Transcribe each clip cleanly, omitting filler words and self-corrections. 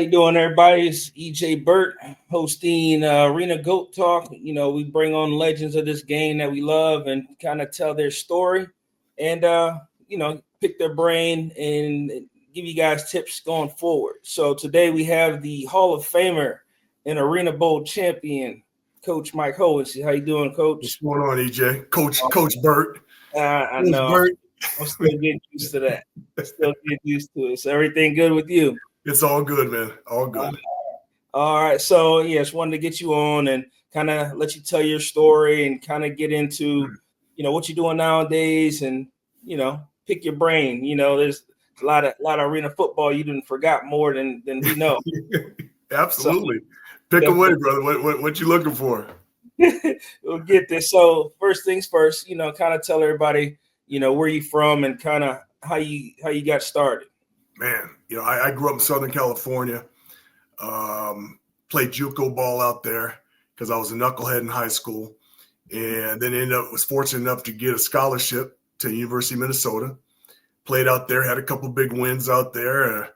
you doing, everybody? It's EJ Burt hosting Arena Goat Talk. We bring on legends of this game that we love and kind of tell their story and, pick their brain and give you guys tips going forward. So today we have the Hall of Famer and Arena Bowl champion, Coach Mike Hohensee. How you doing, What's Coach? going on, EJ? Coach Burt. I Coach know. Burt. I'm still getting used to that. Still getting used to it. So everything good with you? It's all good, man. All good. All right. So, yes, wanted to get you on and kind of let you tell your story and kind of get into, what you're doing nowadays and, pick your brain. There's a lot of arena football you didn't forgot more than we know. Absolutely. Pick away, brother. What you looking for? We'll get this. So first things first, kind of tell everybody, where you from and kind of how you got started. Man, I grew up in Southern California. Played JUCO ball out there because I was a knucklehead in high school, and then was fortunate enough to get a scholarship to the University of Minnesota. Played out there, had a couple big wins out there.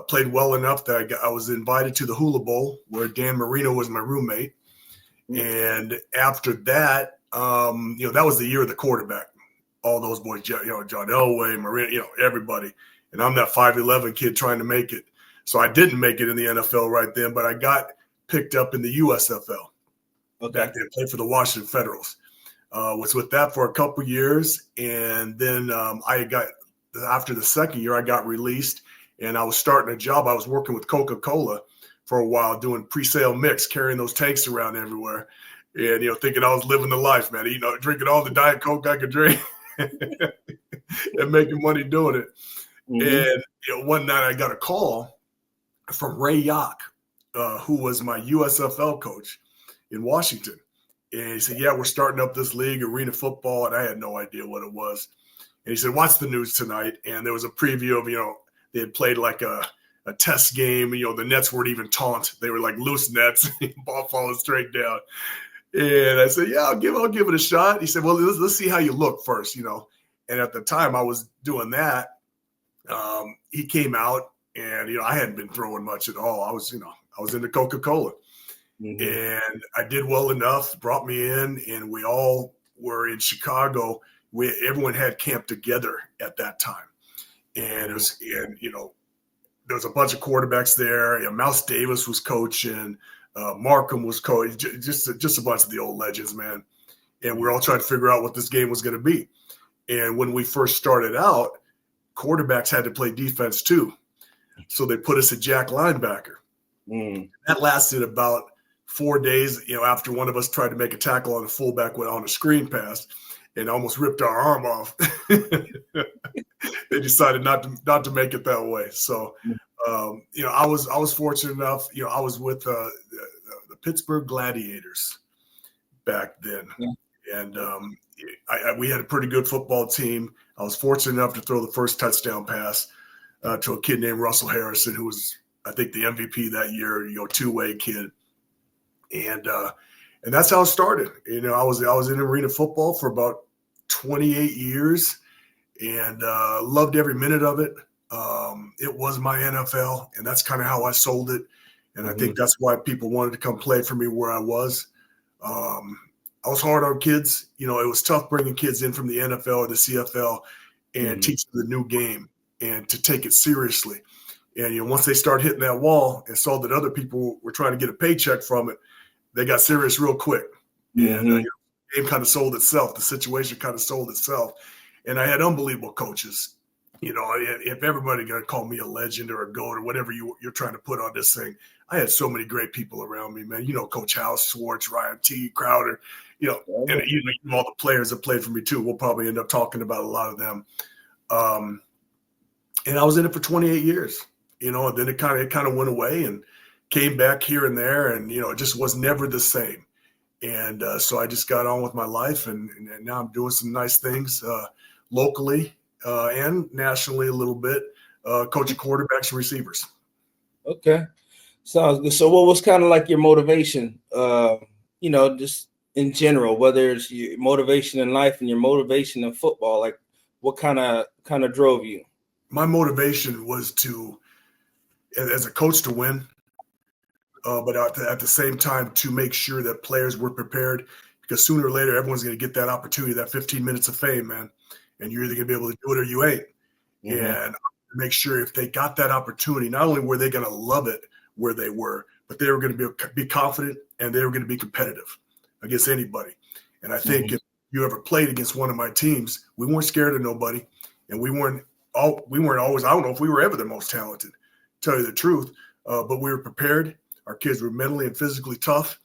Played well enough that I was invited to the Hula Bowl where Dan Marino was my roommate. And after that, that was the year of the quarterback. All those boys, John Elway, Marino, everybody. And I'm that 5'11" kid trying to make it. So I didn't make it in the NFL right then, but I got picked up in the USFL. Okay. Back then, played for the Washington Federals. Was with that for a couple years. And then after the second year, I got released. And I was starting a job. I was working with Coca-Cola for a while doing pre-sale mix, carrying those tanks around everywhere. And, thinking I was living the life, man. Drinking all the Diet Coke I could drink and making money doing it. Mm-hmm. And one night I got a call from Ray Yock, who was my USFL coach in Washington. And he said, yeah, we're starting up this league, arena football. And I had no idea what it was. And he said, watch the news tonight. And there was a preview of, they had played like a test game. The nets weren't even taut. They were like loose nets, ball falling straight down. And I said, yeah, I'll give it a shot. He said, well, let's see how you look first, And at the time I was doing that. He came out and, I hadn't been throwing much at all. I was into Coca-Cola. Mm-hmm. And I did well enough, brought me in, and we all were in Chicago. Everyone had camped together at that time. And there was a bunch of quarterbacks there. Mouse Davis was coaching. Markham was coaching. Just a bunch of the old legends, man. And we're all trying to figure out what this game was going to be. And when we first started out, quarterbacks had to play defense too. So they put us at jack linebacker. That lasted about 4 days, after one of us tried to make a tackle on a fullback on a screen pass and almost ripped our arm off. They decided not to make it that way. So, I was fortunate enough, I was with the Pittsburgh Gladiators back then. Yeah. And we had a pretty good football team. I was fortunate enough to throw the first touchdown pass to a kid named Russell Harrison, who was, I think, the MVP that year, two-way kid. And that's how it started. I was in arena football for about 28 years and loved every minute of it. It was my NFL, and that's kind of how I sold it. And I think that's why people wanted to come play for me where I was. I was hard on kids. It was tough bringing kids in from the NFL or the CFL and teaching them the new game and to take it seriously. And, once they start hitting that wall and saw that other people were trying to get a paycheck from it, they got serious real quick. And the game kind of sold itself. The situation kind of sold itself. And I had unbelievable coaches. If everybody going to call me a legend or a GOAT or whatever you're trying to put on this thing, I had so many great people around me, man. Coach House, Schwartz, Ryan T, Crowder, and all the players that played for me too. We'll probably end up talking about a lot of them. And I was in it for 28 years, and then it kind of went away and came back here and there, and it just was never the same. And so I just got on with my life, and now I'm doing some nice things locally and nationally a little bit, coaching quarterbacks and receivers. Okay. Sounds good. So what was kind of like your motivation, just in general, whether it's your motivation in life and your motivation in football, like what kind of drove you? My motivation was to as a coach to win, but at the same time to make sure that players were prepared, because sooner or later everyone's going to get that opportunity, that 15 minutes of fame, man, and you're either going to be able to do it or you ain't. And make sure if they got that opportunity, not only were they going to love it where they were, but they were going to be confident and they were going to be competitive against anybody. And I think if you ever played against one of my teams, we weren't scared of nobody, and we weren't always. I don't know if we were ever the most talented, to tell you the truth, but we were prepared. Our kids were mentally and physically tough,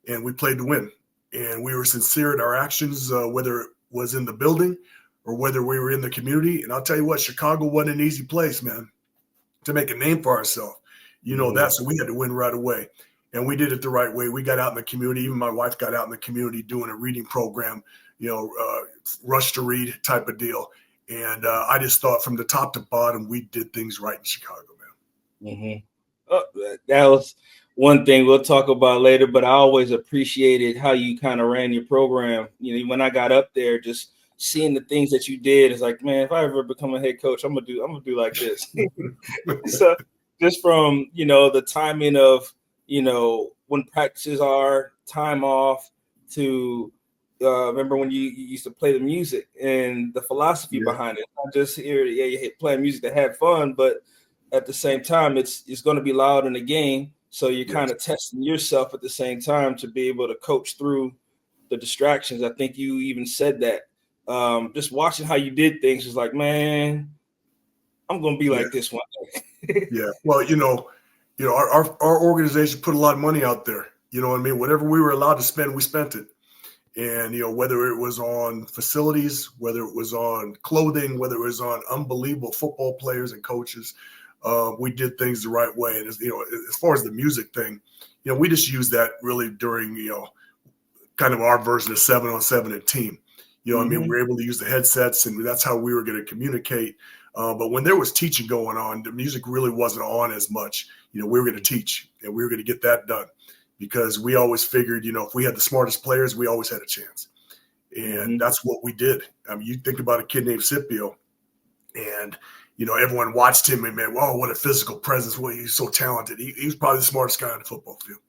and we played to win. And we were sincere in our actions, whether it was in the building or whether we were in the community. And I'll tell you what, Chicago wasn't an easy place, man, to make a name for ourselves. You know that, so we had to win right away. And we did it the right way. We got out in the community. Even my wife got out in the community doing a reading program, rush to read type of deal. And I just thought from the top to bottom, we did things right in Chicago, man. That was one thing we'll talk about later, but I always appreciated how you kind of ran your program. When I got up there, just seeing the things that you did, it's like, man, if I ever become a head coach, I'm gonna do like this. So just from the timing of when practices are, time off, to remember when you used to play the music and the philosophy behind it. Not just you playing music to have fun, but at the same time, it's going to be loud in the game. So you're kind of testing yourself at the same time to be able to coach through the distractions. I think you even said that. Just watching how you did things was like, man, I'm going to be like this one day. Yeah. Well, our organization put a lot of money out there. You know what I mean? Whatever we were allowed to spend, we spent it. And, whether it was on facilities, whether it was on clothing, whether it was on unbelievable football players and coaches, we did things the right way. And, as far as the music thing, we just used that really during, kind of our version of 7-on-7 and team. I mean, we were able to use the headsets, and that's how we were going to communicate. But when there was teaching going on, the music really wasn't on as much. We were going to teach, and we were going to get that done, because we always figured, if we had the smartest players, we always had a chance. And that's what we did. I mean, you think about a kid named Scipio, and, everyone watched him and, man, whoa, what a physical presence. Well, he's so talented. He was probably the smartest guy on the football field.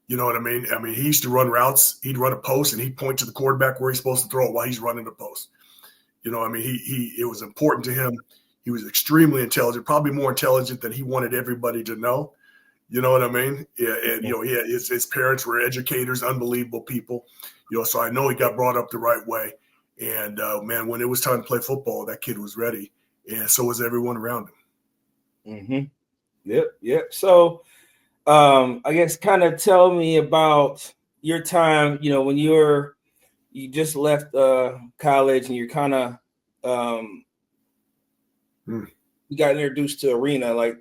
You know what I mean? I mean, he used to run routes. He'd run a post, and he'd point to the quarterback where he's supposed to throw it while he's running the post. I mean, it was important to him. He was extremely intelligent, probably more intelligent than he wanted everybody to know. You know what I mean? Yeah, and his parents were educators, unbelievable people. So I know he got brought up the right way. And man, when it was time to play football, that kid was ready, and so was everyone around him. Yep. So, I guess kind of tell me about your time. When you just left college, and you're kind of you got introduced to Arena. Like,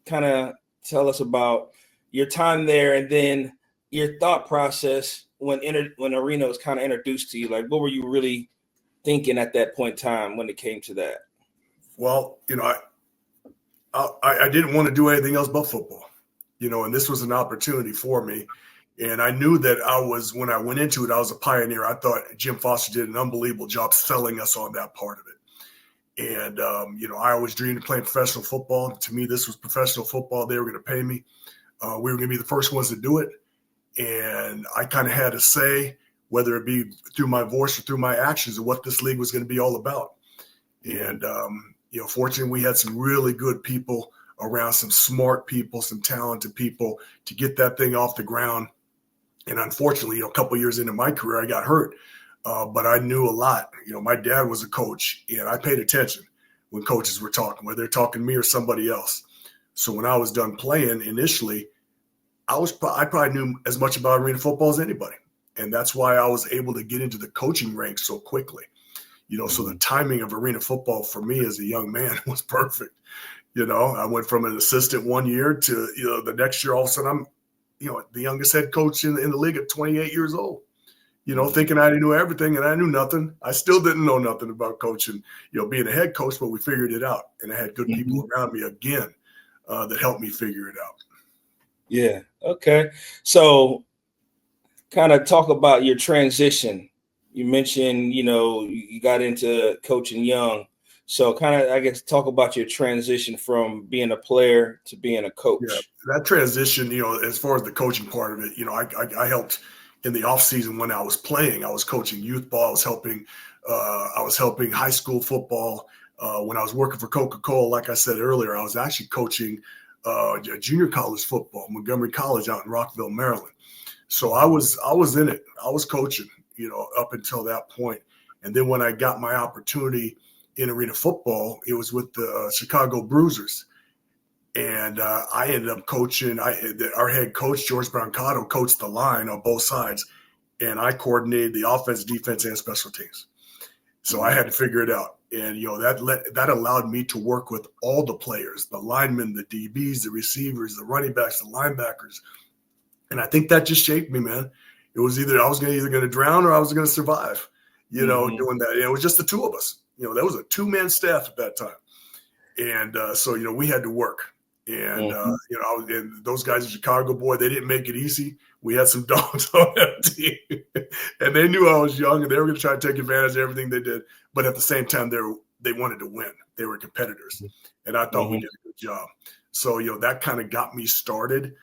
kind of tell us about your time there, and then your thought process when Arena was kind of introduced to you. Like, what were you really thinking at that point in time when it came to that? Well, I didn't want to do anything else but football, and this was an opportunity for me. And I knew that when I went into it, I was a pioneer. I thought Jim Foster did an unbelievable job selling us on that part of it. And, I always dreamed of playing professional football. To me, this was professional football. They were going to pay me. We were going to be the first ones to do it. And I kind of had a say, whether it be through my voice or through my actions, of what this league was going to be all about. And, fortunately, we had some really good people around, some smart people, some talented people to get that thing off the ground. And unfortunately, a couple of years into my career, I got hurt. But I knew a lot. My dad was a coach, and I paid attention when coaches were talking, whether they're talking to me or somebody else. So when I was done playing initially, I probably knew as much about arena football as anybody. And that's why I was able to get into the coaching ranks so quickly. So the timing of arena football for me as a young man was perfect. I went from an assistant one year to, the next year, all of a sudden I'm, the youngest head coach in the league at 28 years old. Thinking I knew everything, and I knew nothing. I still didn't know nothing about coaching, being a head coach, but we figured it out. And I had good people around me again that helped me figure it out. Yeah. Okay. So kind of talk about your transition. You mentioned, you got into coaching young. So kind of, I guess, talk about your transition from being a player to being a Yeah, coach. that transition, as far as the coaching part of it, I helped in the off season when I was playing. I was coaching youth ball. I was helping high school football. When I was working for Coca-Cola, like I said earlier, I was actually coaching junior college football, Montgomery College out in Rockville, Maryland. So I was in it. I was coaching, up until that point. And then when I got my opportunity in arena football, it was with the Chicago Bruisers. And I ended up coaching. Our head coach, George Brancato, coached the line on both sides. And I coordinated the offense, defense, and special teams. So I had to figure it out. And, that allowed me to work with all the players, the linemen, the DBs, the receivers, the running backs, the linebackers. And I think that just shaped me, man. It was either I was either going to drown or I was going to survive, doing that. And it was just the two of us. That was a two-man staff at that time. And so, we had to work. And, and those guys in Chicago, boy, they didn't make it easy. We had some dogs on that team. And they knew I was young and they were going to try to take advantage of everything they did. But at the same time, they wanted to win. They were competitors. And I thought we did a good job. So, that kind of got me started.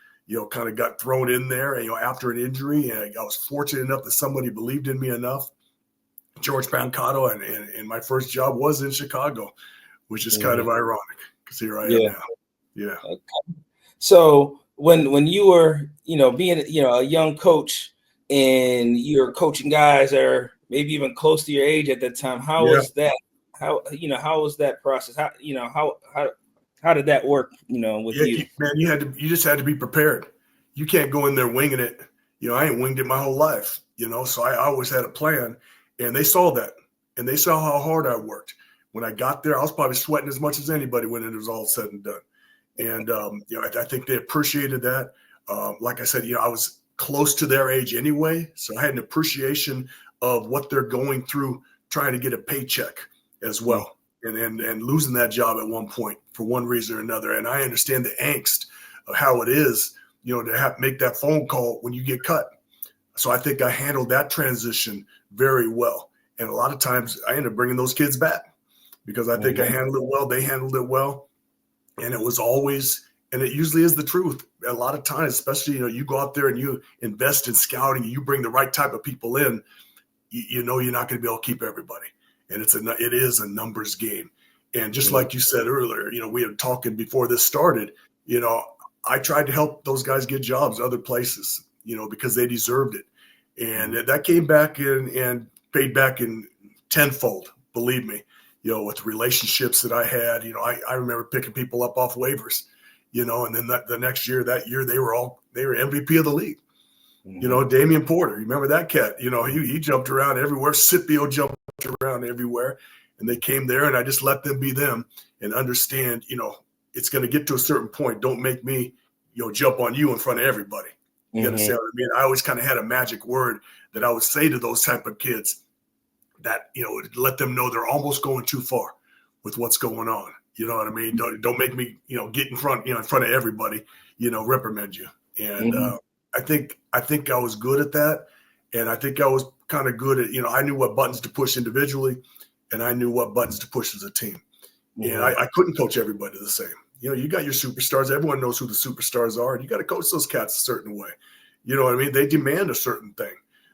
Kind of got thrown in there, after an injury. And I was fortunate enough that somebody believed in me enough. George Brancato, and my first job was in Chicago, which is kind of ironic because here I am now. Yeah. Okay. So when you were, being, a young coach and you're coaching guys that are maybe even close to your age at that time, how was that? How was that process? How did that work, with you? Man, you just had to be prepared. You can't go in there winging it. I ain't winged it my whole life, so I always had a plan, and they saw that, and they saw how hard I worked. When I got there, I was probably sweating as much as anybody when it was all said and done. And, I think they appreciated that. Like I said, I was close to their age anyway, so I had an appreciation of what they're going through trying to get a paycheck as well. And losing that job at one point for one reason or another. And I understand the angst of how it is, to make that phone call when you get cut. So I think I handled that transition very well. And a lot of times I ended up bringing those kids back because I think I handled it well. They handled it well. And it was always, and it usually is the truth. A lot of times, especially, you go out there and you invest in scouting, and you bring the right type of people in, you're not going to be able to keep everybody. And it is a numbers game. And just like you said earlier, we were talking before this started, I tried to help those guys get jobs other places, because they deserved it. And that came back and paid back in tenfold, believe me, with relationships that I had. I remember picking people up off waivers, and then the next year, they were MVP of the league. Damian Porter, you remember that cat? He jumped around everywhere. Scipio jumped around everywhere, and they came there, and I just let them be them and understand, it's going to get to a certain point. Don't make me, jump on you in front of everybody. You understand what I mean? I always kind of had a magic word that I would say to those type of kids that, let them know they're almost going too far with what's going on. You know what I mean? Don't make me, get in front of everybody, reprimand you. And I think I was good at that. And I think I was kind of good at, I knew what buttons to push individually, and I knew what buttons to push as a team. And I couldn't coach everybody the same. You got your superstars. Everyone knows who the superstars are. And you got to coach those cats a certain way. You know what I mean? They demand a certain thing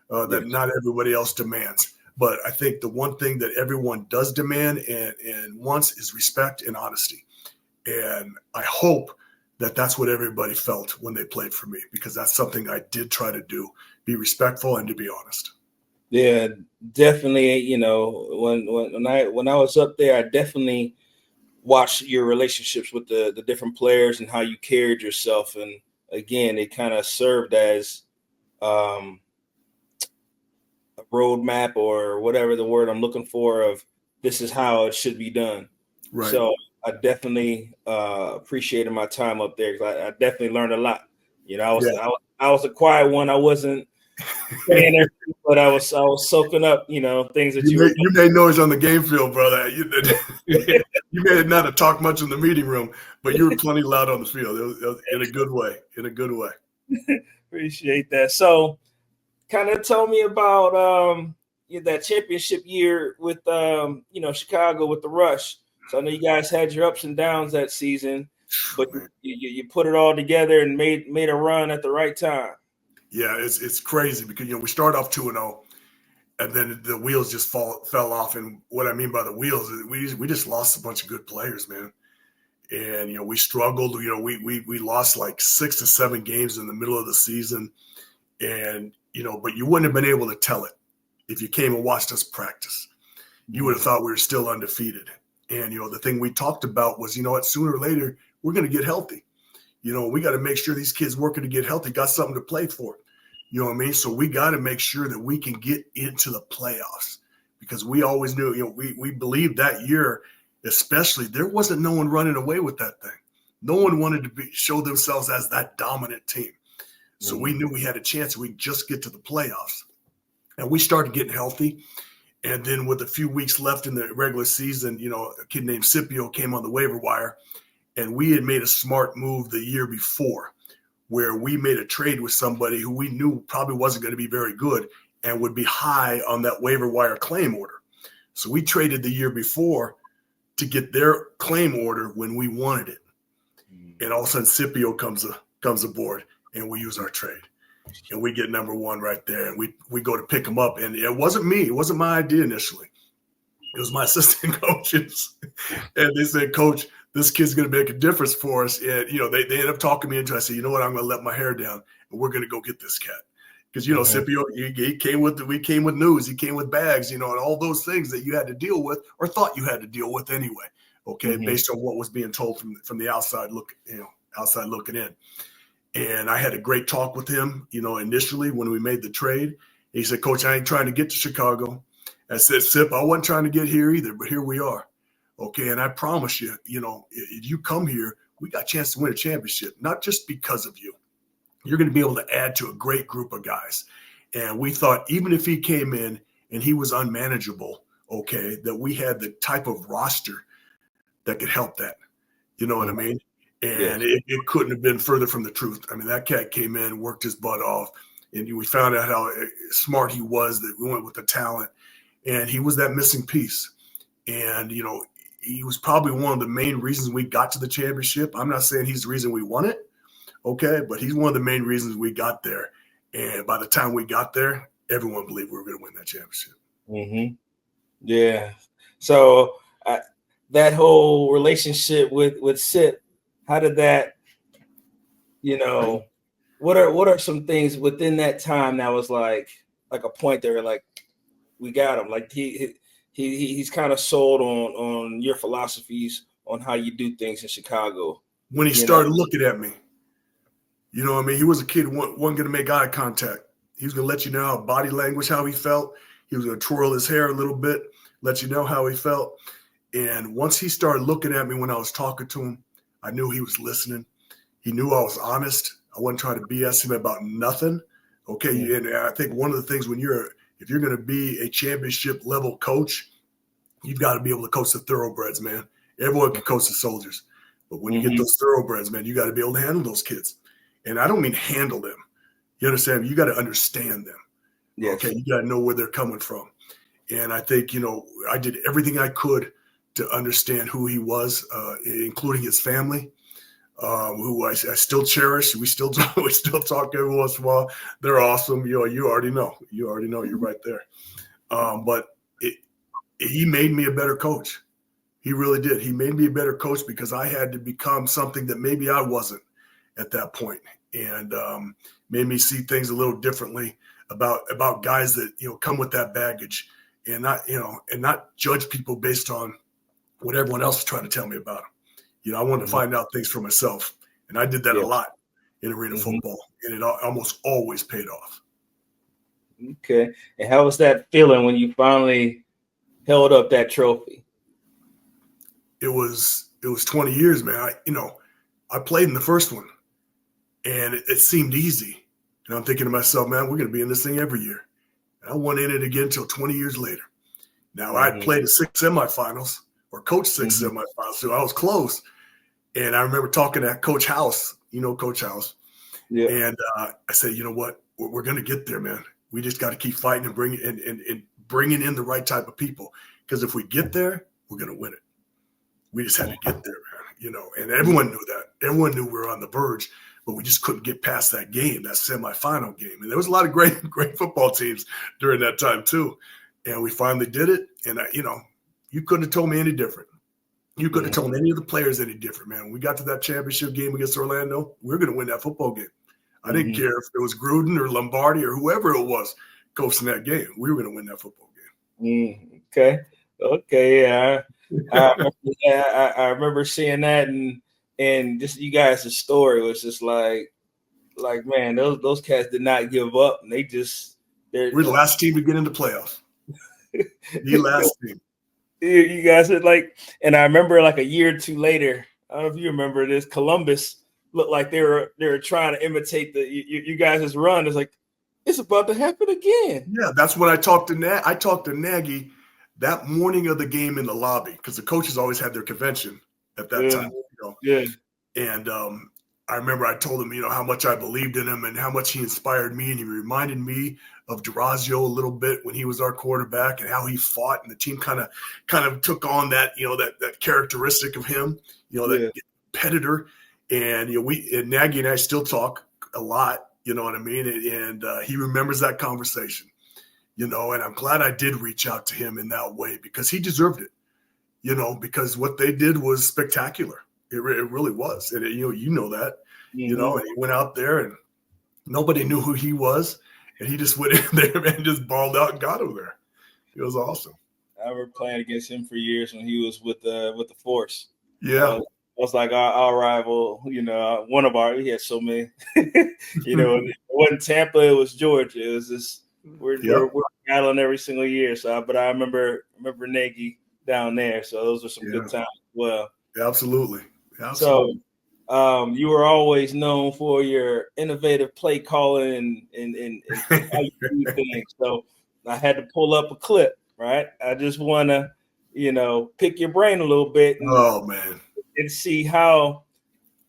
that not everybody else demands. But I think the one thing that everyone does demand and wants is respect and honesty. And I hope that that's what everybody felt when they played for me, because that's something I did try to do, be respectful and to be honest. Yeah, definitely. When I was up there, I definitely watched your relationships with the different players and how you carried yourself. And again, it kind of served as a roadmap or whatever the word I'm looking for of this is how it should be done. Right. So I definitely appreciated my time up there because I definitely learned a lot. I was a quiet one. I wasn't saying everything, but I was soaking up, things that you made noise on the game field, brother. You may not have talked much in the meeting room, but you were plenty loud on the field. It was in a good way. In a good way. Appreciate that. So, kind of tell me about that championship year with Chicago with the Rush. So I know you guys had your ups and downs that season, but you put it all together and made a run at the right time. Yeah, it's crazy because we start off 2-0, and then the wheels just fell off. And what I mean by the wheels is we just lost a bunch of good players, man. And we struggled. We lost like 6 to 7 games in the middle of the season, and but you wouldn't have been able to tell it if you came and watched us practice. You would have thought we were still undefeated. And the thing we talked about was, sooner or later we're going to get healthy. We got to make sure these kids working to get healthy got something to play for. You know what I mean? So we got to make sure that we can get into the playoffs, because we always knew, we believed that year, especially, there wasn't no one running away with that thing. No one wanted to show themselves as that dominant team. So we knew we had a chance. We'd just get to the playoffs. And we started getting healthy. And then with a few weeks left in the regular season, a kid named Scipio came on the waiver wire. And we had made a smart move the year before, where we made a trade with somebody who we knew probably wasn't going to be very good and would be high on that waiver wire claim order. So we traded the year before to get their claim order when we wanted it. And all of a sudden Scipio comes aboard, and we use our trade. And we get number 1 right there. And we go to pick him up. And it wasn't me. It wasn't my idea initially. It was my assistant coaches. And they said, "Coach, this kid's going to make a difference for us." And, they ended up talking me into it. I said, "You know what? I'm going to let my hair down, and we're going to go get this cat." Because, Scipio, we came with news. He came with bags, and all those things that you had to deal with or thought you had to deal with anyway. Okay. Based on what was being told from the outside looking in. And I had a great talk with him, initially when we made the trade. He said, "Coach, I ain't trying to get to Chicago." I said, "Sip, I wasn't trying to get here either, but here we are. Okay. And I promise you, if you come here, we got a chance to win a championship, not just because of you. You're going to be able to add to a great group of guys." And we thought, even if he came in and he was unmanageable, okay, that we had the type of roster that could help that. You know what I mean? And it couldn't have been further from the truth. I mean, that cat came in, worked his butt off, and we found out how smart he was, that we went with the talent, and he was that missing piece. And, he was probably one of the main reasons we got to the championship. I'm not saying he's the reason we won it, okay, but he's one of the main reasons we got there. And by the time we got there, everyone believed we were going to win that championship. Yeah. So that whole relationship with Sip, how did that, what are some things within that time that was like a point there, like, we got him, like he's kind of sold on your philosophies on how you do things in Chicago? When he started looking at me, he was a kid who wasn't going to make eye contact. He was going to let you know how body language, how he felt. He was going to twirl his hair a little bit, let you know how he felt. And once he started looking at me when I was talking to him, I knew he was listening. He knew I was honest. I wasn't trying to BS him about nothing. Okay. And I think one of the things if you're going to be a championship level coach, you've got to be able to coach the thoroughbreds, man. Everyone can coach the soldiers. But when you get those thoroughbreds, man, you got to be able to handle those kids. And I don't mean handle them. You understand? You got to understand them. Yes. Okay. You got to know where they're coming from. And I think, I did everything I could to understand who he was, including his family, who I still cherish. We still talk every once in a while. They're awesome. You already know. You're right there. But he made me a better coach. He really did. He made me a better coach because I had to become something that maybe I wasn't at that point, and made me see things a little differently about guys that come with that baggage, and not judge people based on what everyone else was trying to tell me about them. I wanted to find out things for myself, and I did that a lot in arena football, and it almost always paid off. Okay, and how was that feeling when you finally held up that trophy? It was 20 years, man. I played in the first one, and it seemed easy. And I'm thinking to myself, man, we're going to be in this thing every year. And I went in it again until 20 years later. Now, I'd played the 6 semifinals or coached 6 semifinals, so I was close. And I remember talking to Coach House, Coach House. Yeah. And I said, you know what? We're going to get there, man. We just got to keep fighting and bringing in the right type of people. Because if we get there, we're going to win it. We just had to get there, man, and everyone knew that. Everyone knew we were on the verge, but we just couldn't get past that game, that semifinal game. And there was a lot of great football teams during that time too. And we finally did it. And, you couldn't have told me any different. You couldn't have told any of the players any different, man. When we got to that championship game against Orlando, we were going to win that football game. I didn't care if it was Gruden or Lombardi or whoever it was coaching that game. We were going to win that football game. Okay. Yeah. I remember seeing that, and just you guys' story was just like man, those cats did not give up, and we're the last team to get into playoffs. The last team. You guys are like, and I remember like a year or two later, I don't know if you remember this, Columbus looked like they were trying to imitate you guys' run. It's like, it's about to happen again. Yeah, that's when I talked to Nagy that morning of the game in the lobby, because the coaches always had their convention at that time. Yeah. And I remember I told him, how much I believed in him and how much he inspired me. And he reminded me of Durazio a little bit when he was our quarterback and how he fought. And the team kind of took on that, that characteristic of him, that competitor. And, and Nagy and I still talk a lot, you know what I mean? And he remembers that conversation, and I'm glad I did reach out to him in that way because he deserved it, because what they did was spectacular. It really was. And, you know that, and he went out there and nobody knew who he was. And he just went in there and just balled out and got him there. It was awesome. I remember playing against him for years when he was with the Force. Yeah. It was like our rival, one of we had so many, it wasn't Tampa, it was Georgia. It was just, we're battling every single year. So, but I remember Nagy down there. So those were some good times as well. Absolutely. So, you were always known for your innovative play calling and how you do things. So I had to pull up a clip, right? I just want to, pick your brain a little bit. And see how,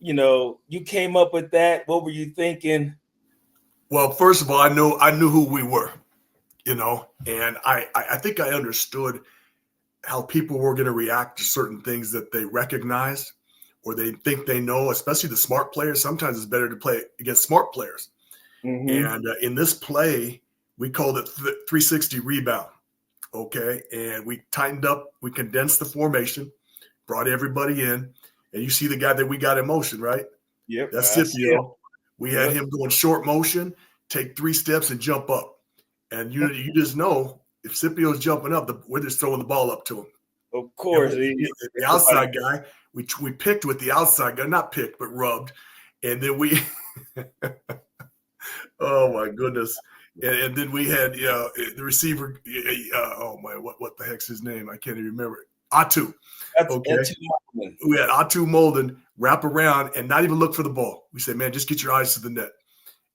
you came up with that. What were you thinking? Well, first of all, I knew who we were, and I think I understood how people were going to react to certain things that they recognized or they think they know, especially the smart players. Sometimes it's better to play against smart players. And in this play, we called it 360 rebound. Okay. And we tightened up, we condensed the formation, brought everybody in, and you see the guy that we got in motion, right? Yep. That's Scipio. We had him going short motion, take 3 steps and jump up. And you just know if Scipio's jumping up, we're just throwing the ball up to him. Of course. The outside guy, we picked with the outside guy, not picked, but rubbed. And then we oh my goodness. And then we had the receiver. What the heck's his name? I can't even remember. Atu. Okay. We had Atu Molden wrap around and not even look for the ball. We said, man, just get your eyes to the net.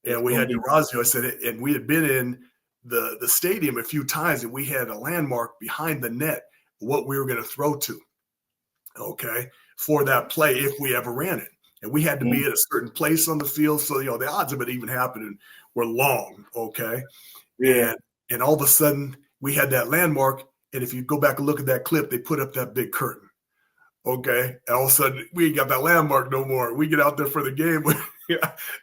And we had Durazio. I said, and we had been in the stadium a few times, and we had a landmark behind the net what we were going to throw to. Okay, for that play if we ever ran it. And we had to be at a certain place on the field. So, the odds of it even happening were long. Okay. Yeah. And all of a sudden we had that landmark. And if you go back and look at that clip, they put up that big curtain. Okay. And all of a sudden we ain't got that landmark no more. We get out there for the game.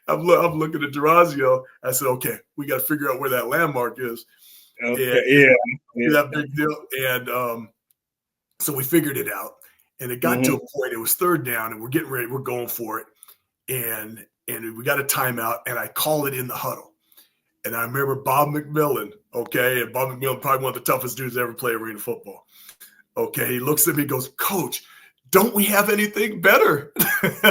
I'm looking at Durazio. I said, okay, we got to figure out where that landmark is. Okay. That big deal. And so we figured it out. And it got to a point, it was 3rd down, and we're getting ready, we're going for it. And we got a timeout, and I call it in the huddle. And I remember Bob McMillan, okay, and Bob McMillan, probably one of the toughest dudes to ever play arena football. Okay, he looks at me and goes, Coach, don't we have anything better? And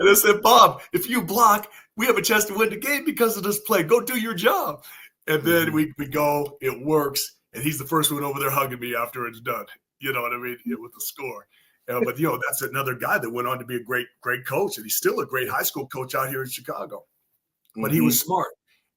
I said, Bob, if you block, we have a chance to win the game because of this play. Go do your job. And then we go, it works, and he's the first one over there hugging me after it's done. You know what I mean? With the score. But, that's another guy that went on to be a great, great coach. And he's still a great high school coach out here in Chicago. But he was smart.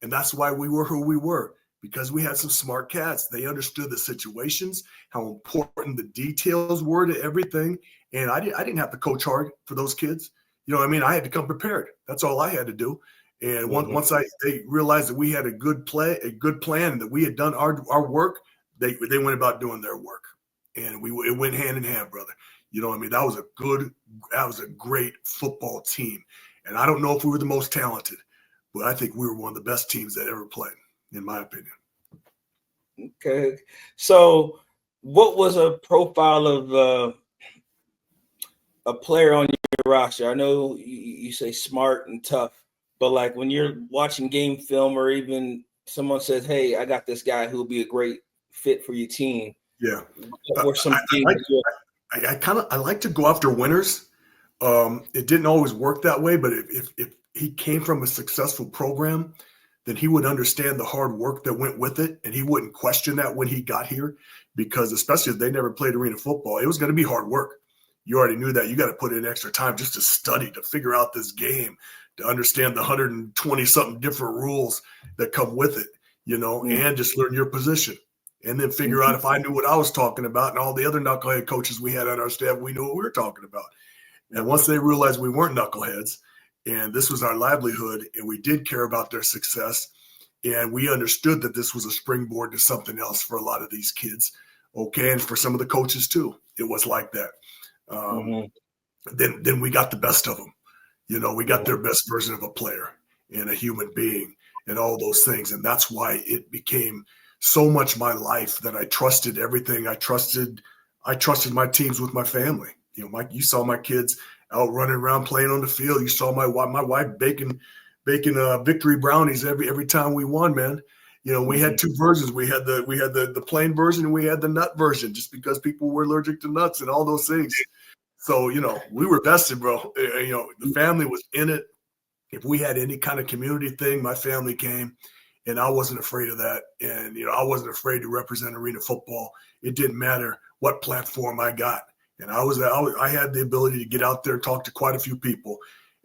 And that's why we were who we were, because we had some smart cats. They understood the situations, how important the details were to everything. And I didn't have to coach hard for those kids. You know what I mean? I had to come prepared. That's all I had to do. And once they realized that we had a good plan, and that we had done our work, they went about doing their work, and it went hand in hand, brother. You know what I mean? That was a great football team, and I don't know if we were the most talented, but I think we were one of the best teams that ever played, in my opinion. Okay, so what was a profile of a player on your roster? I know you say smart and tough, but like when you're watching game film or even someone says, "Hey, I got this guy who'll be a great fit for your team." Yeah, what were some things? I like to go after winners. It didn't always work that way, but if he came from a successful program, then he would understand the hard work that went with it, and he wouldn't question that when he got here, because especially if they never played arena football, it was going to be hard work. You already knew that. You got to put in extra time just to study, to figure out this game, to understand the 120-something different rules that come with it, and just learn your position. And then figure out if I knew what I was talking about, and all the other knucklehead coaches we had on our staff, we knew what we were talking about. And once they realized we weren't knuckleheads and this was our livelihood and we did care about their success, and we understood that this was a springboard to something else for a lot of these kids, okay, and for some of the coaches too, it was like that. Then we got the best of them. We got their best version of a player and a human being and all those things. And that's why it became so much my life that I trusted everything. I trusted my teams with my family. You saw my kids out running around playing on the field. You saw my wife baking victory brownies every time we won, man. We had two versions. We had the plain version and we had the nut version, just because people were allergic to nuts and all those things. So, we were vested, bro. The family was in it. If we had any kind of community thing, my family came, and I wasn't afraid of that. And, I wasn't afraid to represent arena football. It didn't matter what platform I got. And I had the ability to get out there and talk to quite a few people.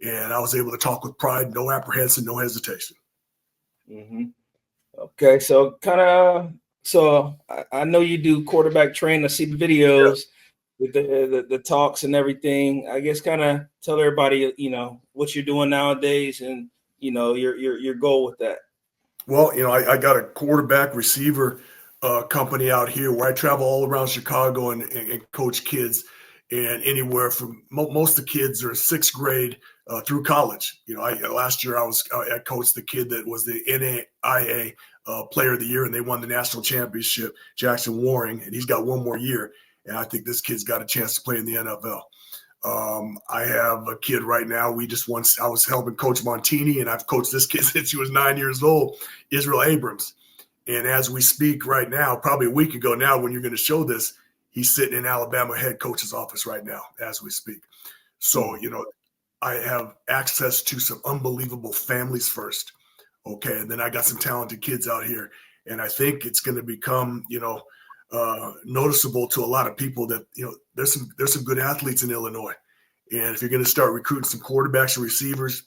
And I was able to talk with pride, no apprehension, no hesitation. Okay. So I know you do quarterback training. I see the videos with the talks and everything. I guess kind of tell everybody, what you're doing nowadays and, your goal with that. Well, I got a quarterback receiver company out here where I travel all around Chicago and coach kids, and anywhere from most of the kids are sixth grade through college. Last year I coached the kid that was the NAIA Player of the Year, and they won the national championship, Jackson Waring, and he's got one more year. And I think this kid's got a chance to play in the NFL. I have a kid right now. I was helping Coach Montini, and I've coached this kid since he was 9 years old, Israel Abrams. And as we speak right now, probably a week ago now when you're going to show this, he's sitting in Alabama head coach's office right now as we speak. So, I have access to some unbelievable families first. Okay. And then I got some talented kids out here. And I think it's going to become, noticeable to a lot of people that, there's some good athletes in Illinois. And if you're going to start recruiting some quarterbacks and receivers,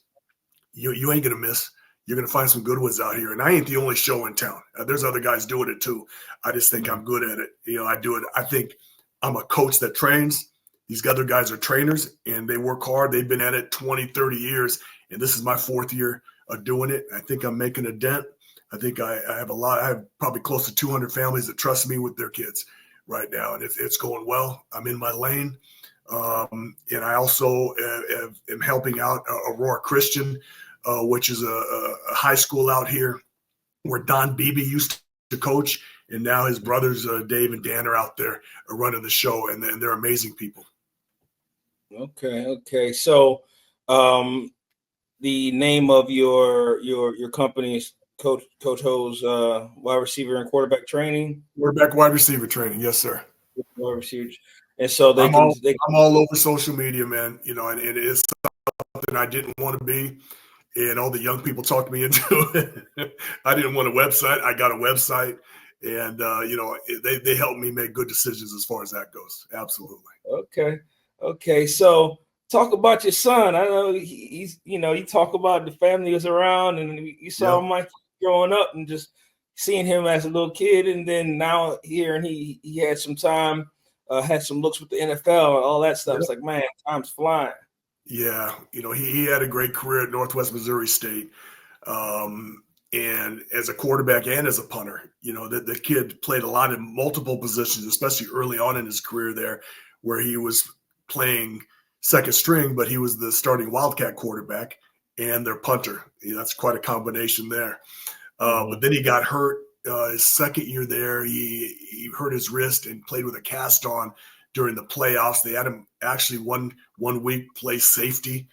you ain't going to miss. You're going to find some good ones out here. And I ain't the only show in town. There's other guys doing it too. I just think I'm good at it. I do it. I think I'm a coach that trains. These other guys are trainers and they work hard. They've been at it 20, 30 years. And this is my fourth year of doing it. I think I'm making a dent. I think I have probably close to 200 families that trust me with their kids right now. And it's going well. I'm in my lane. And I also am helping out Aurora Christian, which is a high school out here where Don Beebe used to coach. And now his brothers, Dave and Dan, are out there running the show, and they're amazing people. Okay. So the name of your company is Coach Ho's wide receiver and quarterback training. Quarterback wide receiver training, yes, sir. Wide receivers, and so I'm all over social media, man. And it is something I didn't want to be, and all the young people talked me into it. I didn't want a website. I got a website, and they helped me make good decisions as far as that goes. Absolutely. Okay. So talk about your son. I know he's you talk about the family was around, and you saw Mike growing up and just seeing him as a little kid, and then now here, and he had some time, had some looks with the NFL and all that stuff. It's like, man, time's flying. Yeah, he had a great career at Northwest Missouri State. And as a quarterback and as a punter, the kid played a lot of multiple positions, especially early on in his career there, where he was playing second string, but he was the starting Wildcat quarterback and their punter. That's quite a combination there. But then he got hurt his second year there. He hurt his wrist and played with a cast on during the playoffs. They had him actually one week play safety,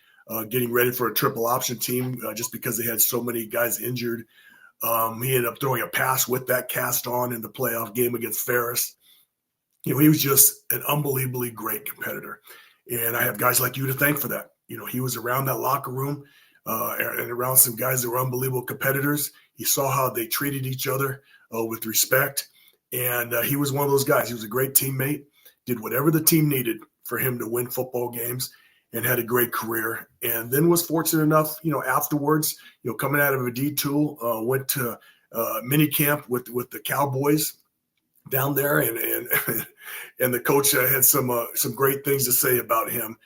getting ready for a triple option team just because they had so many guys injured. He ended up throwing a pass with that cast on in the playoff game against Ferris. He was just an unbelievably great competitor. And I have guys like you to thank for that. He was around that locker room and around some guys that were unbelievable competitors. He saw how they treated each other with respect. And he was one of those guys. He was a great teammate, did whatever the team needed for him to win football games, and had a great career. And then was fortunate enough, afterwards, coming out of a D2, went to mini camp with the Cowboys down there, and the coach had some great things to say about him.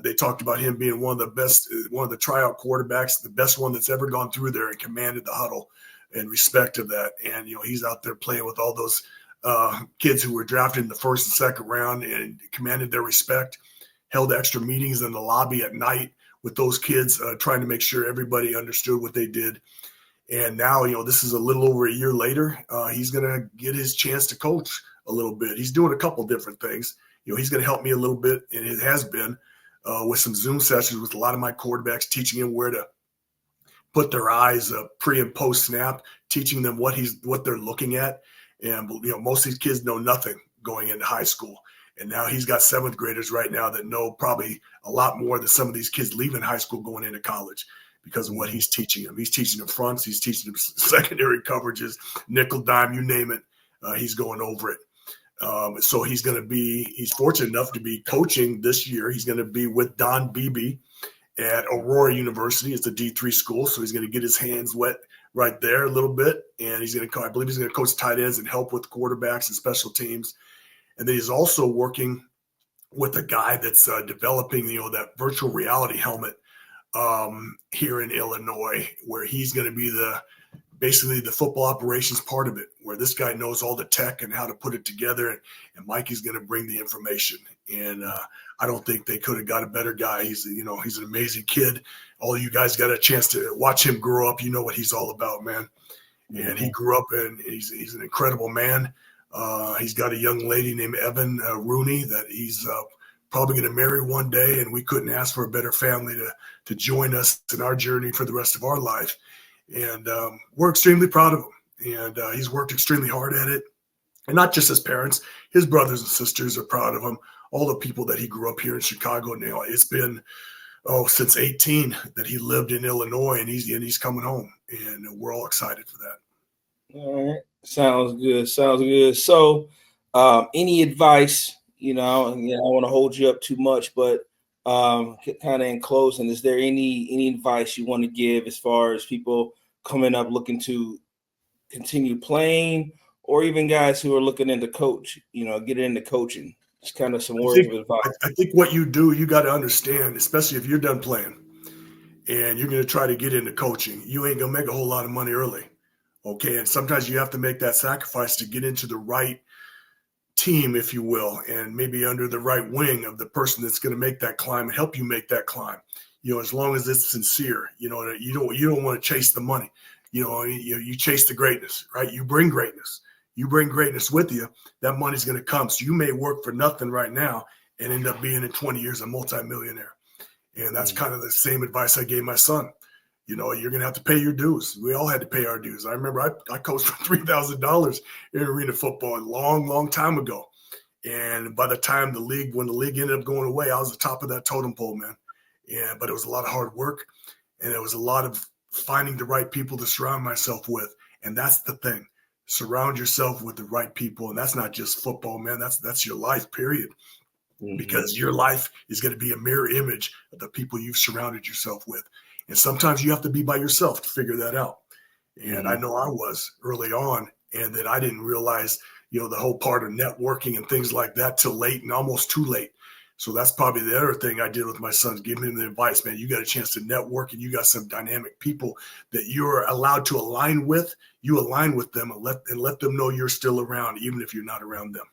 They talked about him being one of the best, one of the tryout quarterbacks, the best one that's ever gone through there and commanded the huddle and respect of that. And, he's out there playing with all those kids who were drafted in the first and second round and commanded their respect, held extra meetings in the lobby at night with those kids, trying to make sure everybody understood what they did. And now, this is a little over a year later. He's going to get his chance to coach a little bit. He's doing a couple different things. He's going to help me a little bit, and it has been with some Zoom sessions with a lot of my quarterbacks, teaching them where to put their eyes pre and post snap, teaching them what they're looking at. And most of these kids know nothing going into high school. And now he's got seventh graders right now that know probably a lot more than some of these kids leaving high school going into college because of what he's teaching them. He's teaching them fronts. He's teaching them secondary coverages, nickel, dime, you name it. He's going over it. So he's fortunate enough to be coaching this year. He's going to be with Don Beebe at Aurora University. It's a D3 school. So he's going to get his hands wet right there a little bit. And I believe he's going to coach tight ends and help with quarterbacks and special teams. And then he's also working with a guy that's developing, that virtual reality helmet here in Illinois, where he's going to be basically the football operations part of it, where this guy knows all the tech and how to put it together. And Mikey's going to bring the information. And I don't think they could have got a better guy. He's an amazing kid. All of you guys got a chance to watch him grow up. You know what he's all about, man. And he grew up and he's an incredible man. He's got a young lady named Evan Rooney that he's probably going to marry one day, and we couldn't ask for a better family to join us in our journey for the rest of our life. And we're extremely proud of him, and he's worked extremely hard at it. And not just his parents, his brothers and sisters are proud of him. All the people that he grew up here in Chicago now. It's been since 18 that he lived in Illinois, and he's coming home, and we're all excited for that. All right. Sounds good. So, any advice, I don't want to hold you up too much, but kind of in closing, is there any advice you want to give as far as people coming up looking to continue playing, or even guys who are looking into coach, get into coaching? Just kind of some words of advice. I think what you do, you got to understand, especially if you're done playing and you're going to try to get into coaching, you ain't going to make a whole lot of money early. Okay. And sometimes you have to make that sacrifice to get into the right team, if you will, and maybe under the right wing of the person that's going to make that climb and help you make that climb, as long as it's sincere, you don't want to chase the money, you chase the greatness, right? You bring greatness with you. That money's going to come. So you may work for nothing right now and end up being in 20 years a multimillionaire. And that's kind of the same advice I gave my son. You're going to have to pay your dues. We all had to pay our dues. I remember I coached for $3,000 in arena football a long, long time ago. And by the time when the league ended up going away, I was the top of that totem pole, man. But it was a lot of hard work, and it was a lot of finding the right people to surround myself with. And that's the thing. Surround yourself with the right people. And that's not just football, man. That's your life, period. Mm-hmm. Because your life is going to be a mirror image of the people you've surrounded yourself with. And sometimes you have to be by yourself to figure that out. And I know I was early on, and that I didn't realize, the whole part of networking and things like that till late and almost too late. So that's probably the other thing I did with my sons, giving them the advice, man, you got a chance to network and you got some dynamic people that you're allowed to align with. You align with them and let them know you're still around, even if you're not around them.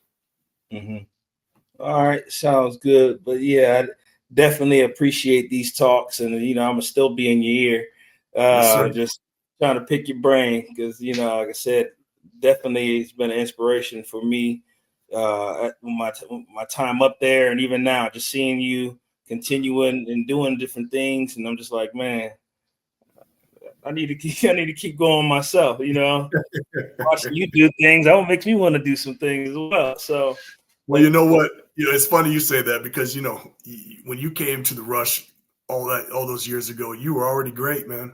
Mm-hmm. All right, sounds good. But yeah, I definitely appreciate these talks, and I'm gonna still be in your ear, Yes, sir. just trying to pick your brain because like I said, definitely it's been an inspiration for me at my time up there, and even now, just seeing you continuing and doing different things, and I'm just like, man, I need to keep going myself. Watching you do things, that makes me want to do some things as well. So, Well, but you know what? It's funny you say that because when you came to the Rush all those years ago, you were already great, man,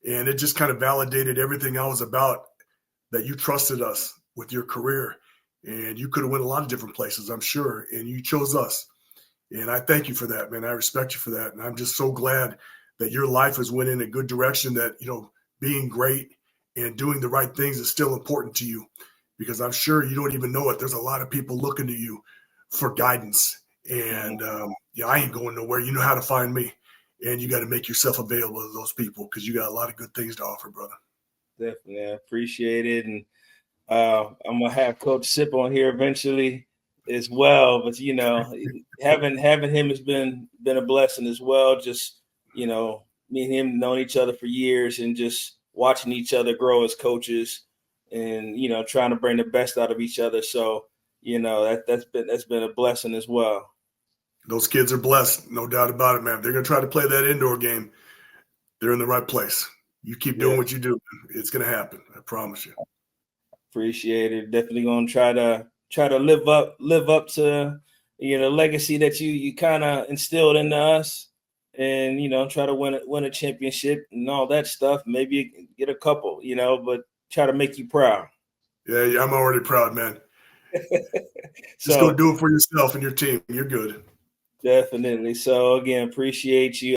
and it just kind of validated everything I was about. That you trusted us with your career, and you could have went a lot of different places, I'm sure, and you chose us. And I thank you for that, man. I respect you for that, and I'm just so glad that your life has went in a good direction. That being great and doing the right things is still important to you, because I'm sure you don't even know it. There's a lot of people looking to you for guidance, and I ain't going nowhere. You know how to find me, and you got to make yourself available to those people because you got a lot of good things to offer, brother. definitely, I appreciate it, and I'm gonna have Coach Sip on here eventually as well. But having him has been a blessing as well. Just me and him knowing each other for years and just watching each other grow as coaches, and trying to bring the best out of each other. So that's been a blessing as well. Those kids are blessed, no doubt about it, man. If they're gonna try to play that indoor game, they're in the right place. You keep doing Yeah, what you do, it's gonna happen. I promise you. appreciate it. Definitely gonna try to live up to legacy that you kind of instilled into us, and try to win a championship and all that stuff. Maybe get a couple, but try to make you proud. Yeah, I'm already proud, man. Just go So do it for yourself and your team. You're good. definitely. So again, appreciate you.